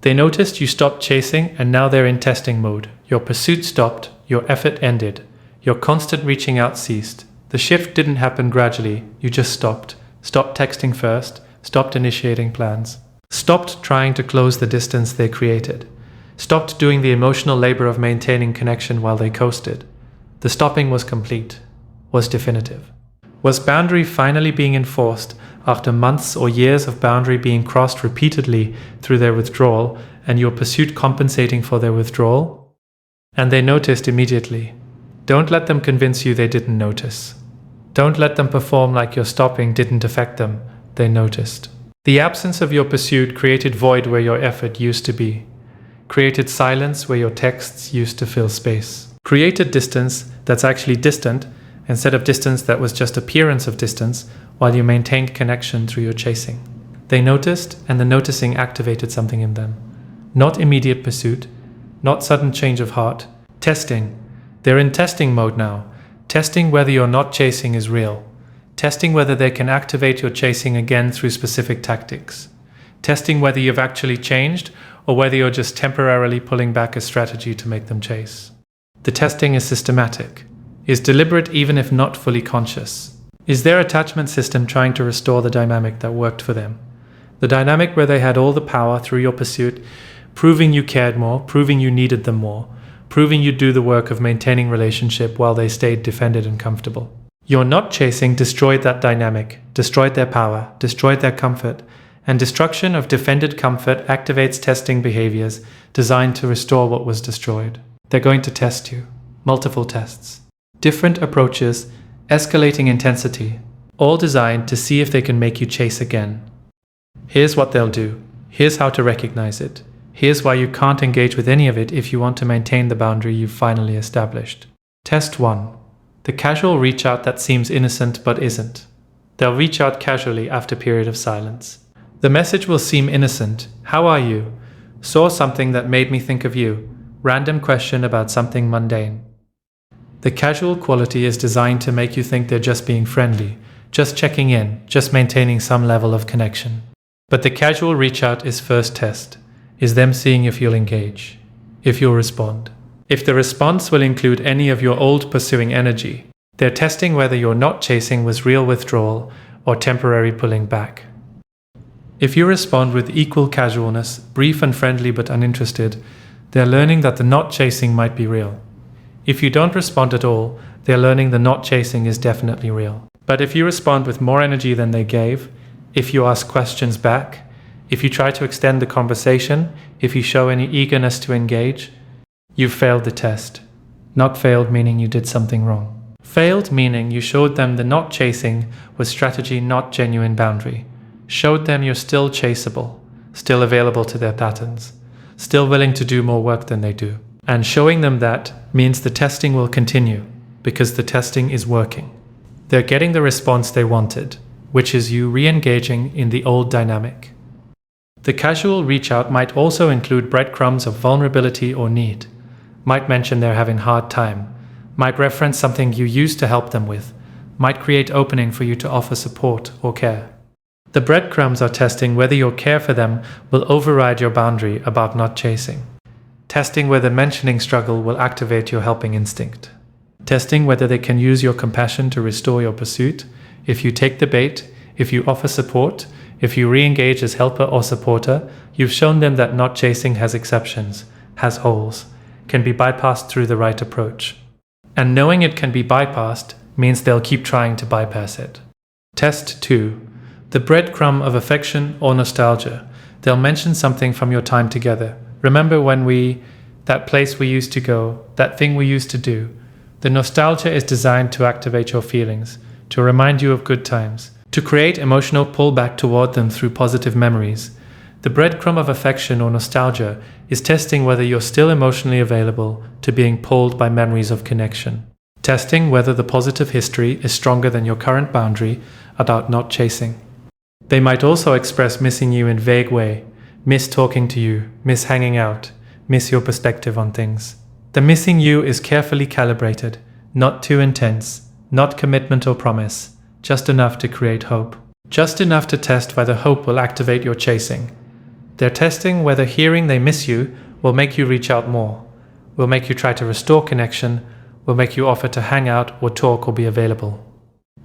They noticed you stopped chasing and now they're in testing mode. Your pursuit stopped, your effort ended, your constant reaching out ceased. The shift didn't happen gradually, you just stopped. Stopped texting first, stopped initiating plans. Stopped trying to close the distance they created. Stopped doing the emotional labor of maintaining connection while they coasted. The stopping was complete, was definitive. Was boundary finally being enforced after months or years of boundary being crossed repeatedly through their withdrawal and your pursuit compensating for their withdrawal? And they noticed immediately. Don't let them convince you they didn't notice. Don't let them perform like your stopping didn't affect them. They noticed. The absence of your pursuit created void where your effort used to be. Created silence where your texts used to fill space. Created distance that's actually distant instead of distance that was just appearance of distance while you maintained connection through your chasing. They noticed, and the noticing activated something in them. Not immediate pursuit, not sudden change of heart. Testing. They're in testing mode now. Testing whether your not chasing is real. Testing whether they can activate your chasing again through specific tactics. Testing whether you've actually changed or whether you're just temporarily pulling back a strategy to make them chase. The testing is systematic, is deliberate even if not fully conscious. Is their attachment system trying to restore the dynamic that worked for them? The dynamic where they had all the power through your pursuit, proving you cared more, proving you needed them more, proving you'd do the work of maintaining relationship while they stayed defended and comfortable. Your not chasing destroyed that dynamic, destroyed their power, destroyed their comfort, and destruction of defended comfort activates testing behaviors designed to restore what was destroyed. They're going to test you. Multiple tests. Different approaches, escalating intensity, all designed to see if they can make you chase again. Here's what they'll do. Here's how to recognize it. Here's why you can't engage with any of it if you want to maintain the boundary you've finally established. Test 1. The casual reach out that seems innocent but isn't. They'll reach out casually after a period of silence. The message will seem innocent. How are you? Saw something that made me think of you. Random question about something mundane. The casual quality is designed to make you think they're just being friendly, just checking in, just maintaining some level of connection. But the casual reach out is first test, is them seeing if you'll engage, if you'll respond. If the response will include any of your old pursuing energy, they're testing whether your not chasing was real withdrawal or temporary pulling back. If you respond with equal casualness, brief and friendly but uninterested, they're learning that the not chasing might be real. If you don't respond at all, they're learning the not chasing is definitely real. But if you respond with more energy than they gave, if you ask questions back, if you try to extend the conversation, if you show any eagerness to engage, you've failed the test. Not failed meaning you did something wrong. Failed meaning you showed them the not chasing was strategy, not genuine boundary. Showed them you're still chaseable, still available to their patterns, still willing to do more work than they do. And showing them that means the testing will continue, because the testing is working. They're getting the response they wanted, which is you re-engaging in the old dynamic. The casual reach out might also include breadcrumbs of vulnerability or need, might mention they're having a hard time, might reference something you used to help them with, might create opening for you to offer support or care. The breadcrumbs are testing whether your care for them will override your boundary about not chasing. Testing whether mentioning struggle will activate your helping instinct. Testing whether they can use your compassion to restore your pursuit. If you take the bait, if you offer support, if you re-engage as helper or supporter, you've shown them that not chasing has exceptions, has holes, can be bypassed through the right approach. And knowing it can be bypassed means they'll keep trying to bypass it. Test 2. The breadcrumb of affection or nostalgia. They'll mention something from your time together. Remember when that place we used to go, that thing we used to do. The nostalgia is designed to activate your feelings, to remind you of good times, to create emotional pullback toward them through positive memories. The breadcrumb of affection or nostalgia is testing whether you're still emotionally available to being pulled by memories of connection. Testing whether the positive history is stronger than your current boundary about not chasing. They might also express missing you in vague way, miss talking to you, miss hanging out, miss your perspective on things. The missing you is carefully calibrated, not too intense, not commitment or promise, just enough to create hope. Just enough to test whether hope will activate your chasing. They're testing whether hearing they miss you will make you reach out more, will make you try to restore connection, will make you offer to hang out or talk or be available.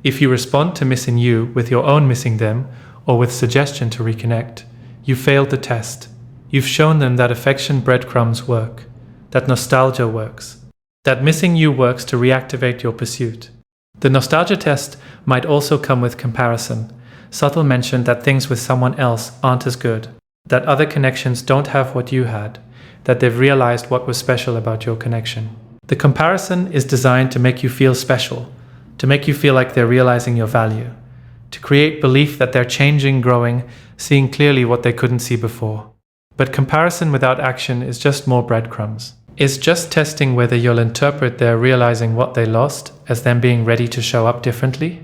If you respond to missing you with your own missing them or with suggestion to reconnect, you failed the test. You've shown them that affection breadcrumbs work, that nostalgia works, that missing you works to reactivate your pursuit. The nostalgia test might also come with comparison, subtle mention that things with someone else aren't as good, that other connections don't have what you had, that they've realized what was special about your connection. The comparison is designed to make you feel special, to make you feel like they're realizing your value, to create belief that they're changing, growing, seeing clearly what they couldn't see before. But comparison without action is just more breadcrumbs. It's just testing whether you'll interpret their realizing what they lost as them being ready to show up differently.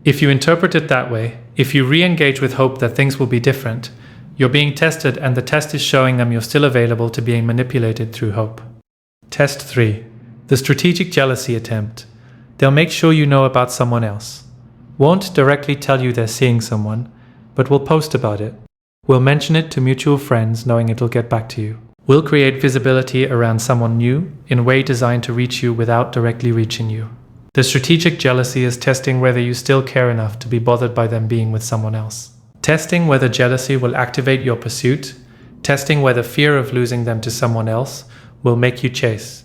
If you interpret it that way, if you re-engage with hope that things will be different, you're being tested and the test is showing them you're still available to being manipulated through hope. Test 3. The strategic jealousy attempt. They'll make sure you know about someone else. Won't directly tell you they're seeing someone, but will post about it. Will mention it to mutual friends knowing it'll get back to you. Will create visibility around someone new in a way designed to reach you without directly reaching you. The strategic jealousy is testing whether you still care enough to be bothered by them being with someone else. Testing whether jealousy will activate your pursuit. Testing whether fear of losing them to someone else will make you chase.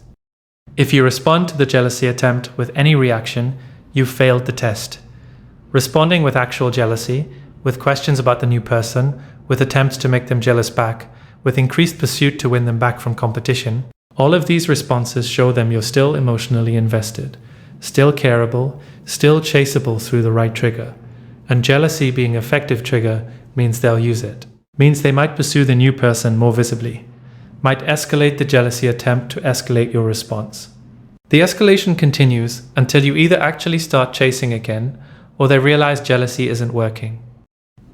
If you respond to the jealousy attempt with any reaction, you've failed the test. Responding with actual jealousy, with questions about the new person, with attempts to make them jealous back, with increased pursuit to win them back from competition, all of these responses show them you're still emotionally invested, still careable, still chaseable through the right trigger. And jealousy being an effective trigger means they'll use it. Means they might pursue the new person more visibly. Might escalate the jealousy attempt to escalate your response. The escalation continues until you either actually start chasing again or they realize jealousy isn't working.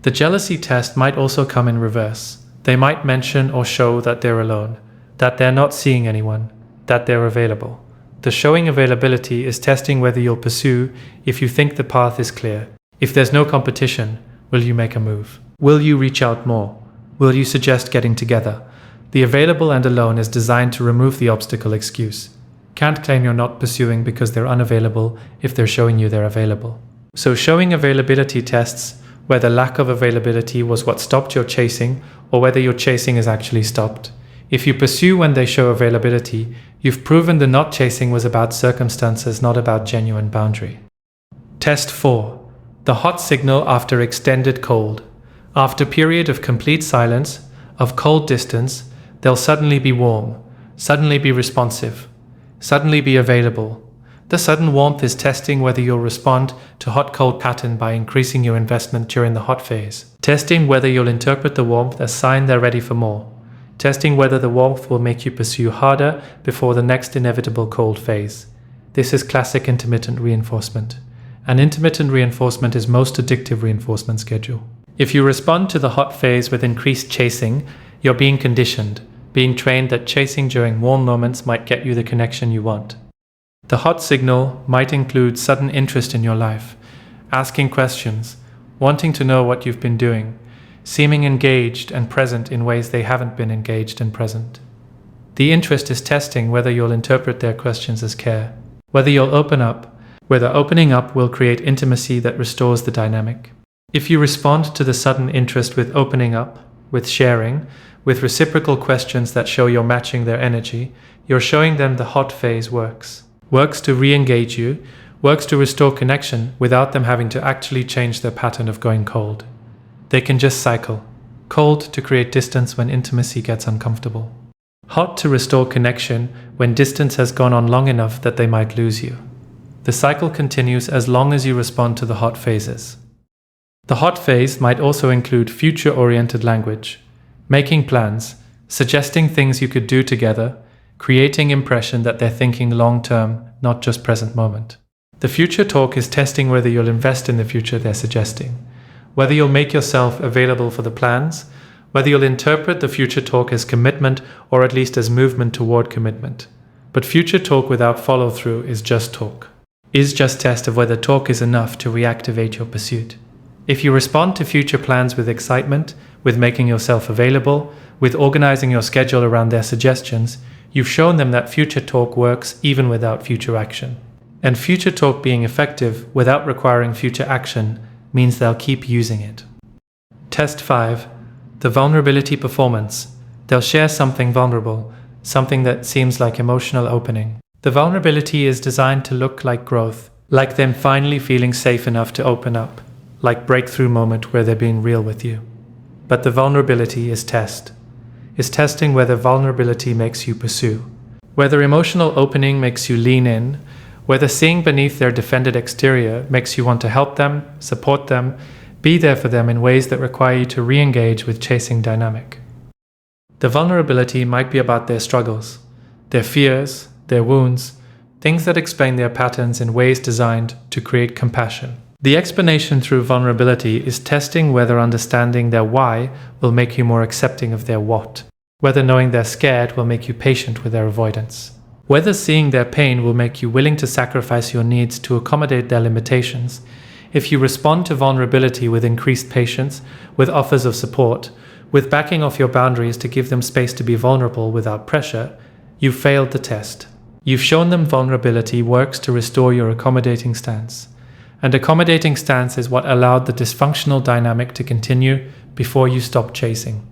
The jealousy test might also come in reverse. They might mention or show that they're alone, that they're not seeing anyone, that they're available. The showing availability is testing whether you'll pursue if you think the path is clear. If there's no competition, will you make a move? Will you reach out more? Will you suggest getting together? The available and alone is designed to remove the obstacle excuse. Can't claim you're not pursuing because they're unavailable if they're showing you they're available. So showing availability tests whether lack of availability was what stopped your chasing or whether your chasing is actually stopped. If you pursue when they show availability, you've proven the not chasing was about circumstances, not about genuine boundary. Test 4. The hot signal after extended cold. After period of complete silence, of cold distance, they'll suddenly be warm, suddenly be responsive, suddenly be available. The sudden warmth is testing whether you'll respond to hot-cold pattern by increasing your investment during the hot phase. Testing whether you'll interpret the warmth as sign they're ready for more. Testing whether the warmth will make you pursue harder before the next inevitable cold phase. This is classic intermittent reinforcement. An intermittent reinforcement is most addictive reinforcement schedule. If you respond to the hot phase with increased chasing, you're being conditioned, being trained that chasing during warm moments might get you the connection you want. The hot signal might include sudden interest in your life, asking questions, wanting to know what you've been doing, seeming engaged and present in ways they haven't been engaged and present. The interest is testing whether you'll interpret their questions as care, whether you'll open up, whether opening up will create intimacy that restores the dynamic. If you respond to the sudden interest with opening up, with sharing, with reciprocal questions that show you're matching their energy, you're showing them the hot phase works. Works to re-engage you, works to restore connection without them having to actually change their pattern of going cold. They can just cycle. Cold to create distance when intimacy gets uncomfortable. Hot to restore connection when distance has gone on long enough that they might lose you. The cycle continues as long as you respond to the hot phases. The hot phase might also include future-oriented language, making plans, suggesting things you could do together, creating impression that they're thinking long-term, not just present moment. The future talk is testing whether you'll invest in the future they're suggesting, whether you'll make yourself available for the plans, whether you'll interpret the future talk as commitment or at least as movement toward commitment. But future talk without follow-through is just talk. Is just test of whether talk is enough to reactivate your pursuit. If you respond to future plans with excitement, with making yourself available, with organizing your schedule around their suggestions, you've shown them that future talk works even without future action. And future talk being effective without requiring future action means they'll keep using it. Test 5. The vulnerability performance. They'll share something vulnerable, something that seems like emotional opening. The vulnerability is designed to look like growth, like them finally feeling safe enough to open up, like breakthrough moment where they're being real with you. But the vulnerability is testing whether vulnerability makes you pursue, whether emotional opening makes you lean in, whether seeing beneath their defended exterior makes you want to help them, support them, be there for them in ways that require you to re-engage with chasing dynamic. The vulnerability might be about their struggles, their fears, their wounds, things that explain their patterns in ways designed to create compassion. The explanation through vulnerability is testing whether understanding their why will make you more accepting of their what, whether knowing they're scared will make you patient with their avoidance, whether seeing their pain will make you willing to sacrifice your needs to accommodate their limitations. If you respond to vulnerability with increased patience, with offers of support, with backing off your boundaries to give them space to be vulnerable without pressure, you've failed the test. You've shown them vulnerability works to restore your accommodating stance. And accommodating stance is what allowed the dysfunctional dynamic to continue before you stopped chasing.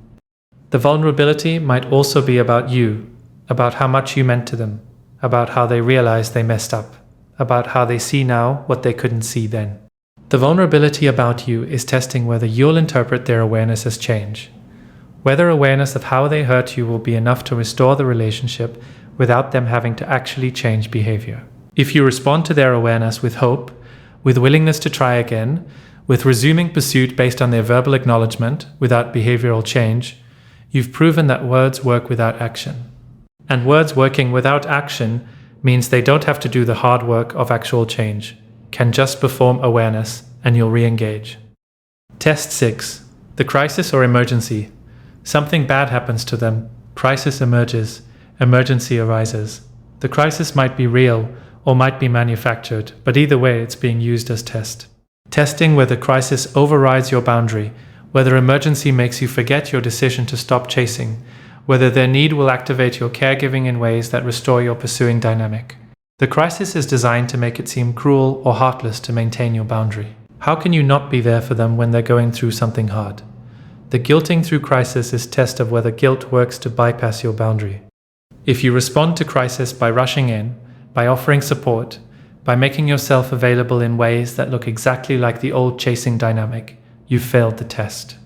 The vulnerability might also be about you, about how much you meant to them, about how they realized they messed up, about how they see now what they couldn't see then. The vulnerability about you is testing whether you'll interpret their awareness as change, whether awareness of how they hurt you will be enough to restore the relationship without them having to actually change behavior. If you respond to their awareness with hope, with willingness to try again, with resuming pursuit based on their verbal acknowledgement without behavioral change, you've proven that words work without action. And words working without action means they don't have to do the hard work of actual change, can just perform awareness and you'll re-engage. Test 6. The crisis or emergency. Something bad happens to them, crisis emerges, emergency arises. The crisis might be real or might be manufactured, but either way it's being used as test. Testing whether crisis overrides your boundary, whether emergency makes you forget your decision to stop chasing, whether their need will activate your caregiving in ways that restore your pursuing dynamic. The crisis is designed to make it seem cruel or heartless to maintain your boundary. How can you not be there for them when they're going through something hard? The guilting through crisis is test of whether guilt works to bypass your boundary. If you respond to crisis by rushing in, by offering support, by making yourself available in ways that look exactly like the old chasing dynamic, you've failed the test.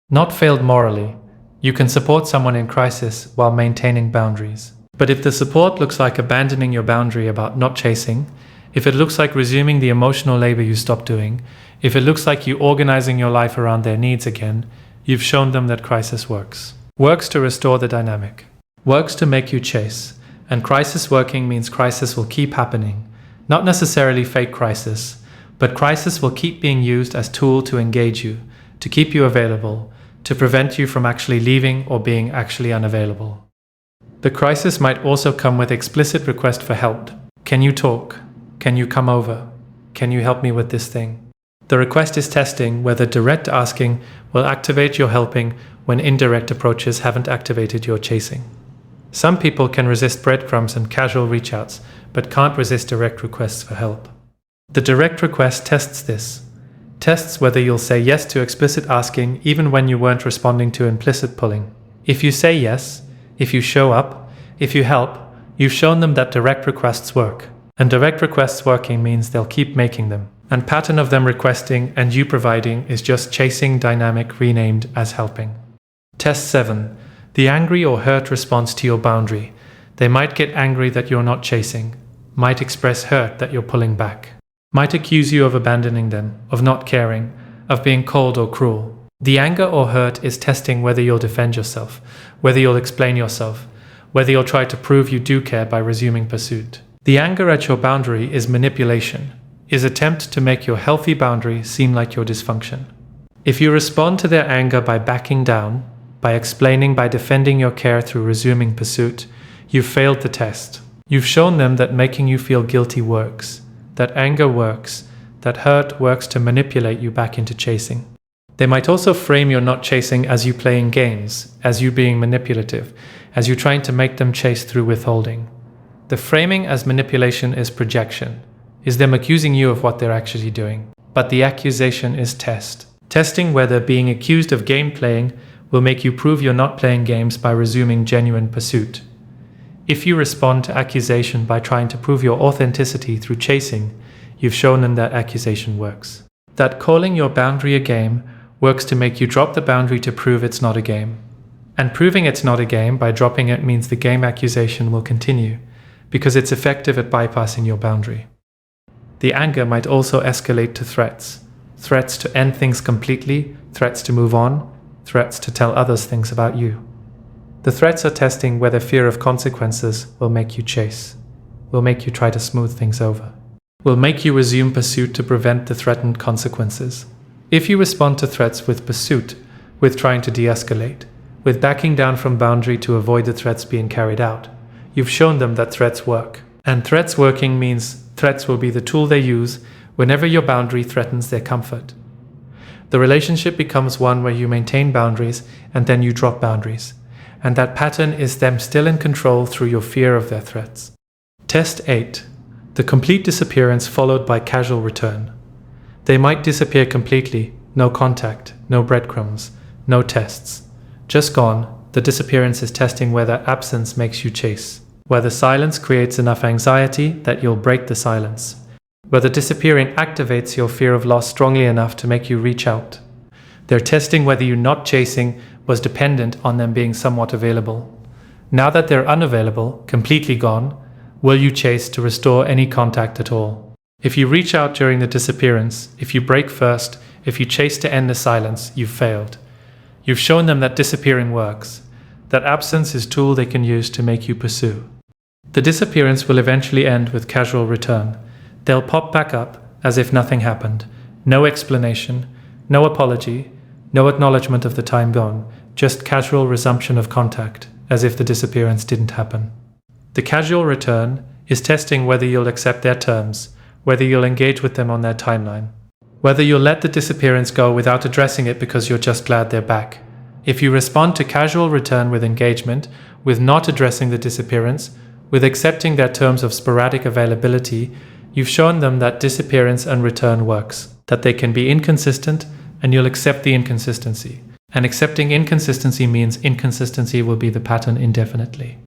Not failed morally. You can support someone in crisis while maintaining boundaries. But if the support looks like abandoning your boundary about not chasing, if it looks like resuming the emotional labor you stopped doing, if it looks like you organizing your life around their needs again, you've shown them that crisis works. Works to restore the dynamic. Works to make you chase. And crisis working means crisis will keep happening. Not necessarily fake crisis, but crisis will keep being used as tool to engage you, to keep you available, to prevent you from actually leaving or being actually unavailable. The crisis might also come with explicit request for help. Can you talk? Can you come over? Can you help me with this thing? The request is testing whether direct asking will activate your helping when indirect approaches haven't activated your chasing. Some people can resist breadcrumbs and casual reach-outs, but can't resist direct requests for help. The direct request tests this. Tests whether you'll say yes to explicit asking even when you weren't responding to implicit pulling. If you say yes, if you show up, if you help, you've shown them that direct requests work. And direct requests working means they'll keep making them. And pattern of them requesting and you providing is just chasing dynamic renamed as helping. Test 7. The angry or hurt response to your boundary. They might get angry that you're not chasing, might express hurt that you're pulling back, might accuse you of abandoning them, of not caring, of being cold or cruel. The anger or hurt is testing whether you'll defend yourself, whether you'll explain yourself, whether you'll try to prove you do care by resuming pursuit. The anger at your boundary is manipulation, is attempt to make your healthy boundary seem like your dysfunction. If you respond to their anger by backing down, by explaining, by defending your care through resuming pursuit, you've failed the test. You've shown them that making you feel guilty works, that anger works, that hurt works to manipulate you back into chasing. They might also frame your not chasing as you playing games, as you being manipulative, as you trying to make them chase through withholding. The framing as manipulation is projection, is them accusing you of what they're actually doing. But the accusation is test. Testing whether being accused of game playing will make you prove you're not playing games by resuming genuine pursuit. If you respond to accusation by trying to prove your authenticity through chasing, you've shown them that accusation works. That calling your boundary a game works to make you drop the boundary to prove it's not a game. And proving it's not a game by dropping it means the game accusation will continue, because it's effective at bypassing your boundary. The anger might also escalate to threats. Threats to end things completely, threats to move on, threats to tell others things about you. The threats are testing whether fear of consequences will make you chase, will make you try to smooth things over, will make you resume pursuit to prevent the threatened consequences. If you respond to threats with pursuit, with trying to de-escalate, with backing down from boundary to avoid the threats being carried out, you've shown them that threats work. And threats working means threats will be the tool they use whenever your boundary threatens their comfort. The relationship becomes one where you maintain boundaries and then you drop boundaries. And that pattern is them still in control through your fear of their threats. Test 8. The complete disappearance followed by casual return. They might disappear completely, no contact, no breadcrumbs, no tests. Just gone, the disappearance is testing whether absence makes you chase, whether silence creates enough anxiety that you'll break the silence, whether disappearing activates your fear of loss strongly enough to make you reach out. They're testing whether you not chasing was dependent on them being somewhat available. Now that they're unavailable, completely gone, will you chase to restore any contact at all? If you reach out during the disappearance, if you break first, if you chase to end the silence, you've failed. You've shown them that disappearing works, that absence is a tool they can use to make you pursue. The disappearance will eventually end with casual return. They'll pop back up as if nothing happened. No explanation, no apology, no acknowledgement of the time gone, just casual resumption of contact, as if the disappearance didn't happen. The casual return is testing whether you'll accept their terms, whether you'll engage with them on their timeline, whether you'll let the disappearance go without addressing it because you're just glad they're back. If you respond to casual return with engagement, with not addressing the disappearance, with accepting their terms of sporadic availability, you've shown them that disappearance and return works, that they can be inconsistent, and you'll accept the inconsistency. And accepting inconsistency means inconsistency will be the pattern indefinitely.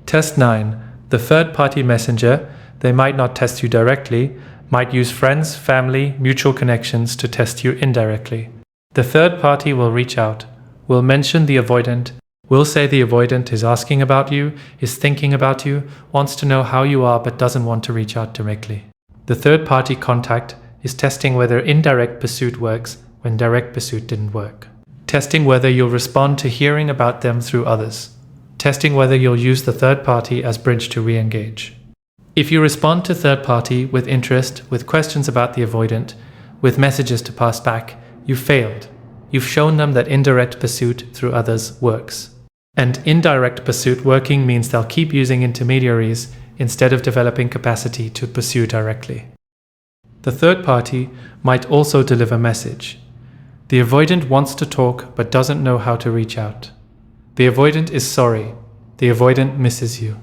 Test 9. The third-party messenger, they might not test you directly, might use friends, family, mutual connections to test you indirectly. The third party will reach out, will mention the avoidant, will say the avoidant is asking about you, is thinking about you, wants to know how you are but doesn't want to reach out directly. The third-party contact is testing whether indirect pursuit works when direct pursuit didn't work. Testing whether you'll respond to hearing about them through others. Testing whether you'll use the third party as bridge to re-engage. If you respond to third party with interest, with questions about the avoidant, with messages to pass back, you've failed. You've shown them that indirect pursuit through others works. And indirect pursuit working means they'll keep using intermediaries instead of developing capacity to pursue directly. The third party might also deliver message. The avoidant wants to talk but doesn't know how to reach out. The avoidant is sorry. The avoidant misses you.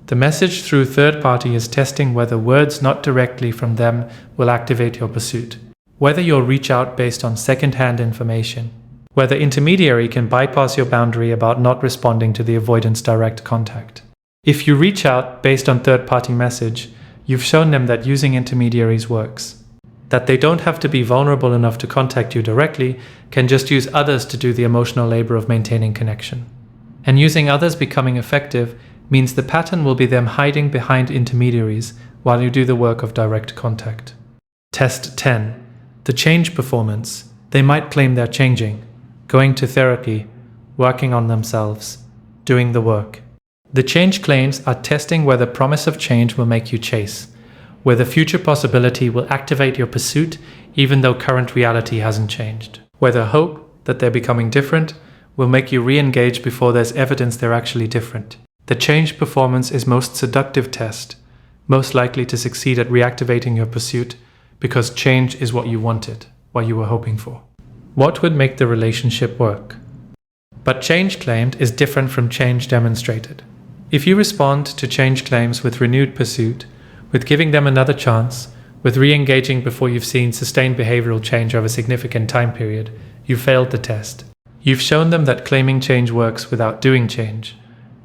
The message through third party is testing whether words not directly from them will activate your pursuit, whether you'll reach out based on second-hand information, whether intermediary can bypass your boundary about not responding to the avoidant's direct contact. If you reach out based on third-party message, you've shown them that using intermediaries works, that they don't have to be vulnerable enough to contact you directly, can just use others to do the emotional labor of maintaining connection. And using others becoming effective means the pattern will be them hiding behind intermediaries while you do the work of direct contact. Test 10. The change performance. They might claim they're changing, going to therapy, working on themselves, doing the work. The change claims are testing whether promise of change will make you chase, whether future possibility will activate your pursuit even though current reality hasn't changed, whether hope that they're becoming different will make you re-engage before there's evidence they're actually different. The change performance is most seductive test, most likely to succeed at reactivating your pursuit because change is what you wanted, what you were hoping for. What would make the relationship work? But change claimed is different from change demonstrated. If you respond to change claims with renewed pursuit, with giving them another chance, with re-engaging before you've seen sustained behavioral change over a significant time period, you failed the test. You've shown them that claiming change works without doing change,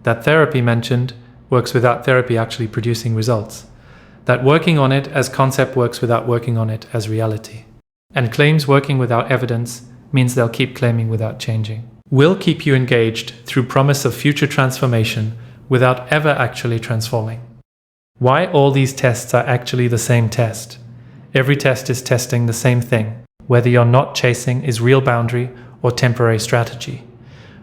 that therapy mentioned works without therapy actually producing results, that working on it as concept works without working on it as reality. And claims working without evidence means they'll keep claiming without changing. Will keep you engaged through promise of future transformation without ever actually transforming. Why all these tests are actually the same test. Every test is testing the same thing, whether you're not chasing is real boundary or temporary strategy,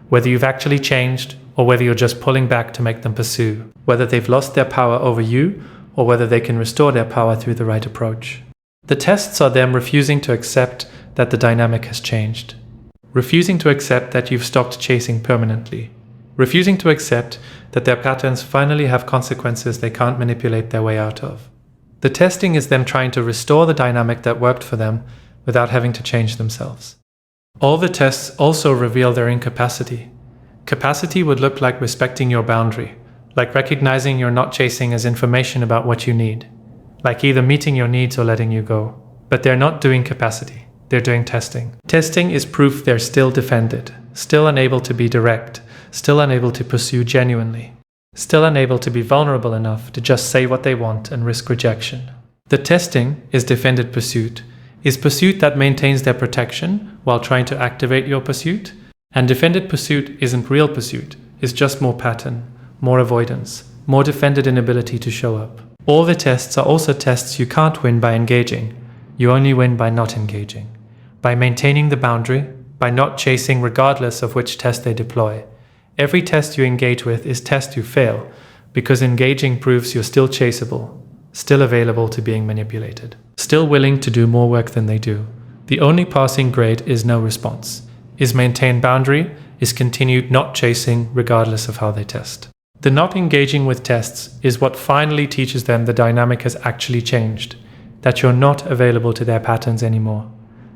whether you've actually changed or whether you're just pulling back to make them pursue, whether they've lost their power over you or whether they can restore their power through the right approach. The tests are them refusing to accept that the dynamic has changed, refusing to accept that you've stopped chasing permanently, refusing to accept that their patterns finally have consequences they can't manipulate their way out of. The testing is them trying to restore the dynamic that worked for them without having to change themselves. All the tests also reveal their incapacity. Capacity would look like respecting your boundary, like recognizing you're not chasing as information about what you need, like either meeting your needs or letting you go. But they're not doing capacity, they're doing testing. Testing is proof they're still defended, still unable to be direct, still unable to pursue genuinely, still unable to be vulnerable enough to just say what they want and risk rejection. The testing is defended pursuit, is pursuit that maintains their protection while trying to activate your pursuit, and defended pursuit isn't real pursuit, it's just more pattern, more avoidance, more defended inability to show up. All the tests are also tests you can't win by engaging, you only win by not engaging, by maintaining the boundary, by not chasing regardless of which test they deploy. Every test you engage with is test you fail, because engaging proves you're still chaseable, still available to being manipulated, still willing to do more work than they do. The only passing grade is no response, is maintained boundary, is continued not chasing regardless of how they test. The not engaging with tests is what finally teaches them the dynamic has actually changed, that you're not available to their patterns anymore,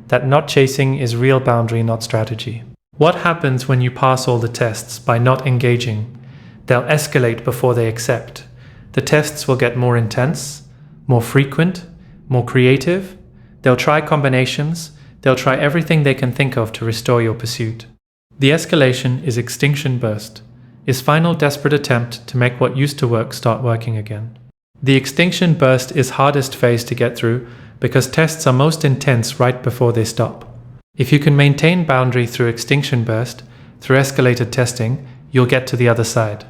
that not chasing is real boundary, not strategy. What happens when you pass all the tests by not engaging? They'll escalate before they accept. The tests will get more intense, more frequent, more creative. They'll try combinations. They'll try everything they can think of to restore your pursuit. The escalation is extinction burst, is final desperate attempt to make what used to work start working again. The extinction burst is hardest phase to get through because tests are most intense right before they stop. If you can maintain boundary through extinction burst, through escalated testing, you'll get to the other side.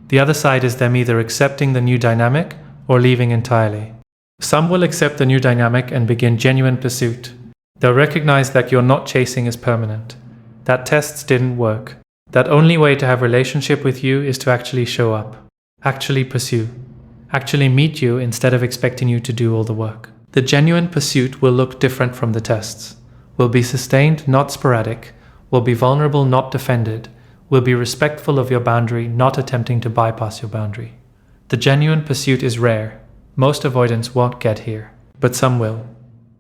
The other side is them either accepting the new dynamic or leaving entirely. Some will accept the new dynamic and begin genuine pursuit. They'll recognize that you're not chasing is permanent, that tests didn't work, that only way to have relationship with you is to actually show up, actually pursue, actually meet you instead of expecting you to do all the work. The genuine pursuit will look different from the tests, will be sustained, not sporadic, will be vulnerable, not defended, will be respectful of your boundary, not attempting to bypass your boundary. The genuine pursuit is rare. Most avoidance won't get here, but some will.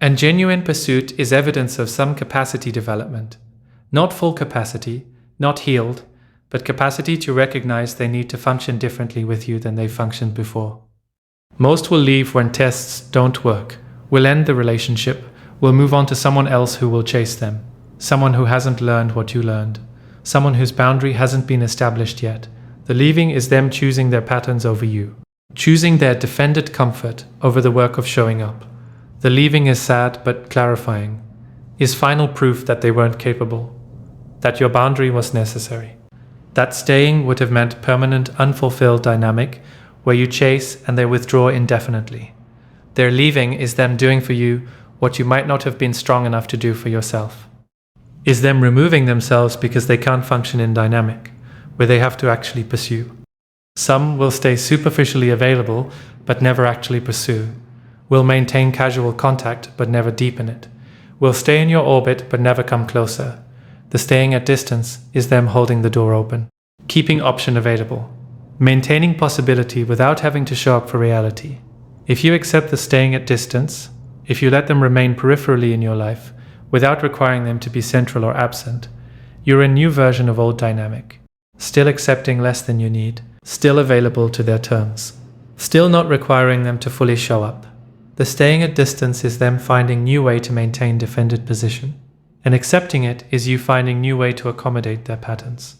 And genuine pursuit is evidence of some capacity development. Not full capacity, not healed, but capacity to recognize they need to function differently with you than they functioned before. Most will leave when tests don't work, will end the relationship, will move on to someone else who will chase them, someone who hasn't learned what you learned, someone whose boundary hasn't been established yet. The leaving is them choosing their patterns over you, choosing their defended comfort over the work of showing up. The leaving is sad but clarifying, is final proof that they weren't capable, that your boundary was necessary. That staying would have meant permanent unfulfilled dynamic where you chase and they withdraw indefinitely. Their leaving is them doing for you what you might not have been strong enough to do for yourself. Is them removing themselves because they can't function in dynamic, where they have to actually pursue. Some will stay superficially available but never actually pursue, will maintain casual contact but never deepen it, will stay in your orbit but never come closer. The staying at distance is them holding the door open, keeping option available, maintaining possibility without having to show up for reality. If you accept the staying at distance, if you let them remain peripherally in your life, without requiring them to be central or absent, you're a new version of old dynamic, still accepting less than you need, still available to their terms, still not requiring them to fully show up. The staying at distance is them finding new way to maintain defended position, and accepting it is you finding new way to accommodate their patterns.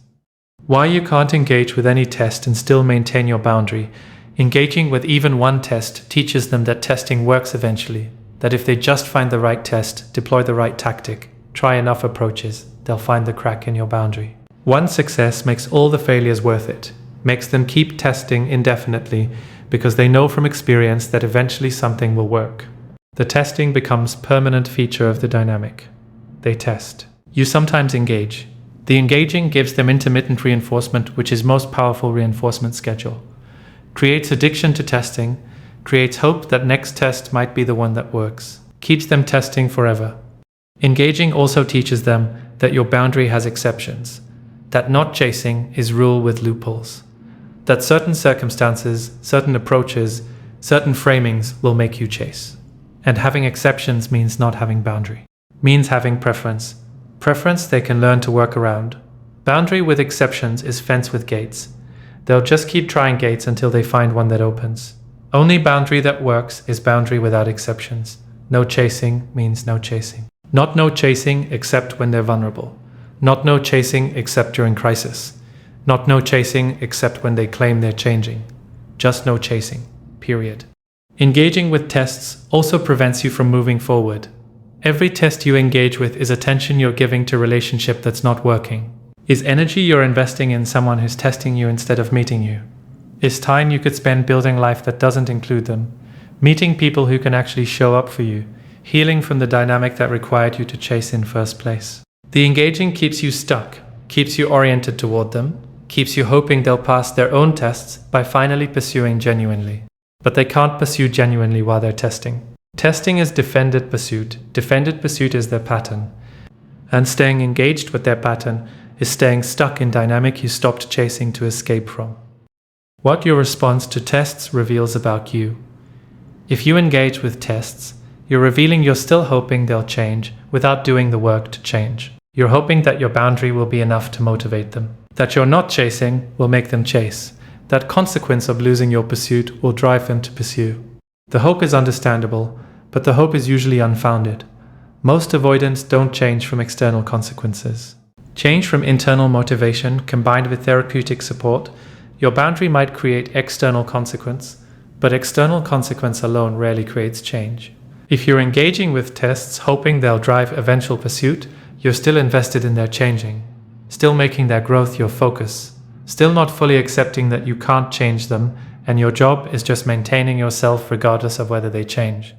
Why you can't engage with any test and still maintain your boundary. Engaging with even one test teaches them that testing works eventually, that if they just find the right test, deploy the right tactic, try enough approaches, they'll find the crack in your boundary. One success makes all the failures worth it, makes them keep testing indefinitely because they know from experience that eventually something will work. The testing becomes permanent feature of the dynamic. They test. You sometimes engage. The engaging gives them intermittent reinforcement, which is most powerful reinforcement schedule. Creates addiction to testing, creates hope that next test might be the one that works, keeps them testing forever. Engaging also teaches them that your boundary has exceptions, that not chasing is rule with loopholes, that certain circumstances, certain approaches, certain framings will make you chase. And having exceptions means not having boundary, means having preference. Preference they can learn to work around. Boundary with exceptions is fence with gates. They'll just keep trying gates until they find one that opens. Only boundary that works is boundary without exceptions. No chasing means no chasing. Not no chasing except when they're vulnerable. Not no chasing except during crisis. Not no chasing except when they claim they're changing. Just no chasing, period. Engaging with tests also prevents you from moving forward. Every test you engage with is attention you're giving to a relationship that's not working. Is energy you're investing in someone who's testing you instead of meeting you. Is time you could spend building life that doesn't include them. Meeting people who can actually show up for you. Healing from the dynamic that required you to chase in first place. The engaging keeps you stuck, keeps you oriented toward them, keeps you hoping they'll pass their own tests by finally pursuing genuinely. But they can't pursue genuinely while they're testing. Testing is defended pursuit. Defended pursuit is their pattern. And staying engaged with their pattern is staying stuck in dynamic you stopped chasing to escape from. What your response to tests reveals about you. If you engage with tests, you're revealing you're still hoping they'll change without doing the work to change. You're hoping that your boundary will be enough to motivate them. That you're not chasing will make them chase. That consequence of losing your pursuit will drive them to pursue. The hope is understandable, but the hope is usually unfounded. Most avoidants don't change from external consequences. Change from internal motivation combined with therapeutic support. Your boundary might create external consequence, but external consequence alone rarely creates change. If you're engaging with tests hoping they'll drive eventual pursuit, you're still invested in their changing, still making their growth your focus, still not fully accepting that you can't change them, and your job is just maintaining yourself regardless of whether they change.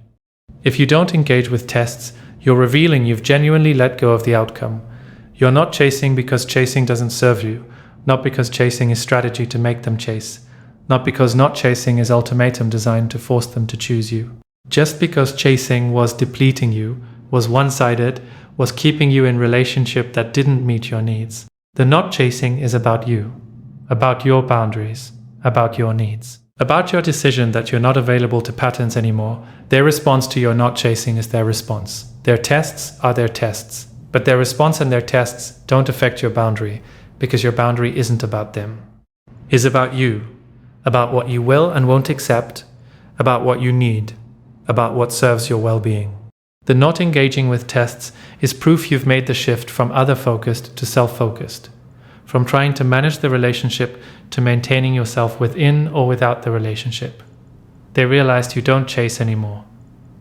If you don't engage with tests, you're revealing you've genuinely let go of the outcome. You're not chasing because chasing doesn't serve you, not because chasing is strategy to make them chase, not because not chasing is ultimatum designed to force them to choose you. Just because chasing was depleting you, was one-sided, was keeping you in relationship that didn't meet your needs. The not chasing is about you, about your boundaries, about your needs, about your decision that you're not available to patterns anymore. Their response to your not chasing is their response. Their tests are their tests, but their response and their tests don't affect your boundary because your boundary isn't about them. It's about you, about what you will and won't accept, about what you need, about what serves your well-being. The not engaging with tests is proof you've made the shift from other-focused to self-focused, from trying to manage the relationship to maintaining yourself within or without the relationship. They realized you don't chase anymore.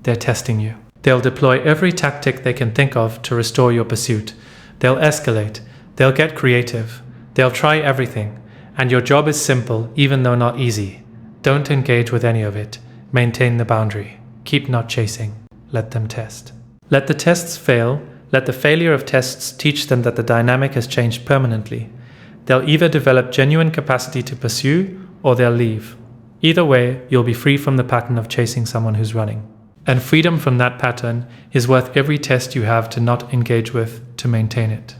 They're testing you. They'll deploy every tactic they can think of to restore your pursuit. They'll escalate. They'll get creative. They'll try everything. And your job is simple, even though not easy. Don't engage with any of it. Maintain the boundary. Keep not chasing. Let them test. Let the tests fail. Let the failure of tests teach them that the dynamic has changed permanently. They'll either develop genuine capacity to pursue or they'll leave. Either way, you'll be free from the pattern of chasing someone who's running. And freedom from that pattern is worth every test you have to not engage with to maintain it.